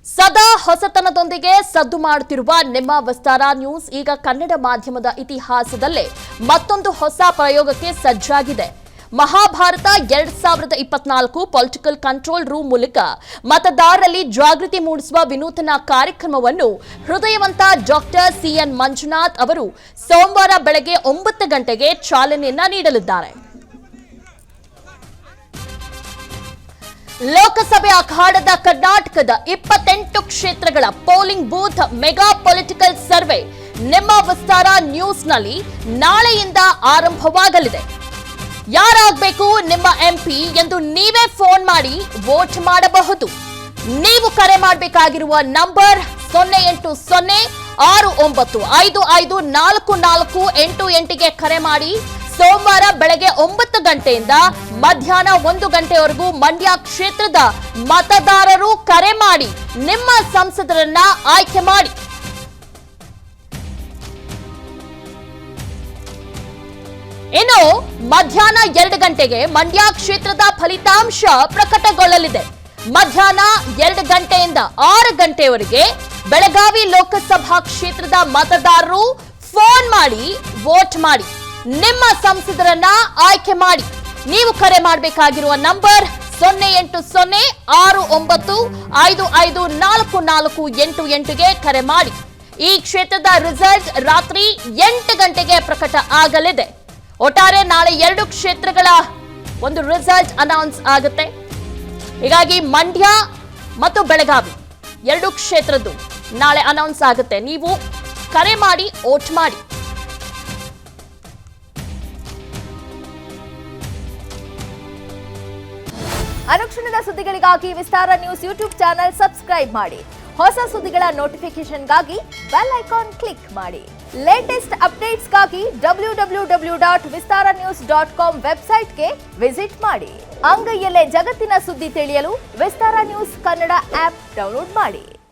ಸದಾ ಹೊಸತನದೊಂದಿಗೆ ಸದ್ದು ಮಾಡುತ್ತಿರುವ ನಿಮ್ಮ ವಿಸ್ತಾರ ನ್ಯೂಸ್ ಈಗ ಕನ್ನಡ ಮಾಧ್ಯಮದ ಇತಿಹಾಸದಲ್ಲೇ ಮತ್ತೊಂದು ಹೊಸ ಪ್ರಯೋಗಕ್ಕೆ ಸಜ್ಜಾಗಿದೆ. ಮಹಾಭಾರತ 2024 ಪೊಲಿಟಿಕಲ್ ಕಂಟ್ರೋಲ್ ರೂಮ್ ಮೂಲಕ ಮತದಾರರಲ್ಲಿ ಜಾಗೃತಿ ಮೂಡಿಸುವ ವಿನೂತನ ಕಾರ್ಯಕ್ರಮವನ್ನು ಹೃದಯವಂತ ಡಾಕ್ಟರ್ ಸಿಎನ್ ಮಂಜುನಾಥ್ ಅವರು ಸೋಮವಾರ ಬೆಳಗ್ಗೆ 9 ಗಂಟೆಗೆ ಚಾಲನೆಯನ್ನ ನೀಡಲಿದ್ದಾರೆ. ಲೋಕಸಭೆ ಅಖಾಡದ ಕರ್ನಾಟಕದ 28 ಕ್ಷೇತ್ರಗಳ polling booth mega political survey ನಿಮ್ಮ ವಿಸ್ತಾರ ನ್ಯೂಸ್ನಲ್ಲಿ ನಾಳೆಯಿಂದ ಆರಂಭವಾಗಲಿದೆ. ಯಾರಾಗಬೇಕು ನಿಮ್ಮ ಎಂಪಿ ಎಂದು ನೀವೇ ಫೋನ್ ಮಾಡಿ ವೋಟ್ ಮಾಡಬಹುದು. ನೀವು ಕರೆ ಮಾಡಬೇಕಾಗಿರುವ ನಂಬರ್ 08069554488 ಗೆ ಕರೆ ಮಾಡಿ. ಸೋಮವಾರ ಬೆಳಗ್ಗೆ 9 ಗಂಟೆಯಿಂದ ಮಧ್ಯಾಹ್ನ 1 ಗಂಟೆವರೆಗೂ ಮಂಡ್ಯ ಕ್ಷೇತ್ರದ ಮತದಾರರು ಕರೆ ಮಾಡಿ ನಿಮ್ಮ ಸಂಸದರನ್ನ ಆಯ್ಕೆ ಮಾಡಿ. ಇನ್ನು ಮಧ್ಯಾಹ್ನ 2 ಗಂಟೆಗೆ ಮಂಡ್ಯ ಕ್ಷೇತ್ರದ ಫಲಿತಾಂಶ ಪ್ರಕಟಗೊಳ್ಳಲಿದೆ. ಮಧ್ಯಾಹ್ನ 2 ಗಂಟೆಯಿಂದ 6 ಗಂಟೆವರೆಗೆ ಬೆಳಗಾವಿ ಲೋಕಸಭಾ ಕ್ಷೇತ್ರದ ಮತದಾರರು ಫೋನ್ ಮಾಡಿ ವೋಟ್ ಮಾಡಿ ನಿಮ್ಮ ಸಂಸದರನ್ನ ಆಯ್ಕೆ ಮಾಡಿ. ನೀವು ಕರೆ ಮಾಡಬೇಕಾಗಿರುವ ನಂಬರ್ 08069554488 ಗೆ ಕರೆ ಮಾಡಿ. ಈ ಕ್ಷೇತ್ರದ ರಿಸಲ್ಟ್ ರಾತ್ರಿ 8 ಗಂಟೆಗೆ ಪ್ರಕಟ ಆಗಲಿದೆ. ಒಟ್ಟಾರೆ ನಾಳೆ 2 ಕ್ಷೇತ್ರಗಳ ಒಂದು ರಿಸಲ್ಟ್ ಅನೌನ್ಸ್ ಆಗುತ್ತೆ. ಹೀಗಾಗಿ ಮಂಡ್ಯ ಮತ್ತು ಬೆಳಗಾವಿ 2 ಕ್ಷೇತ್ರದ್ದು ನಾಳೆ ಅನೌನ್ಸ್ ಆಗುತ್ತೆ. ನೀವು ಕರೆ ಮಾಡಿ ವೋಟ್ ಮಾಡಿ. ಅನುಕ್ಷಣದ ಸುದ್ದಿಗಳಿಗಾಗಿ ವಿಸ್ತಾರ ನ್ಯೂಸ್ ಯೂಟ್ಯೂಬ್ ಚಾನೆಲ್ ಸಬ್ಸ್ಕ್ರೈಬ್ ಮಾಡಿ. ಹೊಸ ಸುದ್ದಿಗಳ ನೋಟಿಫಿಕೇಶನ್ಗಾಗಿ ಬೆಲ್ ಐಕಾನ್ ಕ್ಲಿಕ್ ಮಾಡಿ. ಲೇಟೆಸ್ಟ್ ಅಪ್ಡೇಟ್ಸ್ಗಾಗಿ www.vistaranews.com ವೆಬ್ಸೈಟ್ಗೆ ವಿಸಿಟ್ ಮಾಡಿ. ಅಂಗೈಯಲ್ಲೇ ಜಗತ್ತಿನ ಸುದ್ದಿ ತಿಳಿಯಲು ವಿಸ್ತಾರ ನ್ಯೂಸ್ ಕನ್ನಡ ಆಪ್ ಡೌನ್ಲೋಡ್ ಮಾಡಿ.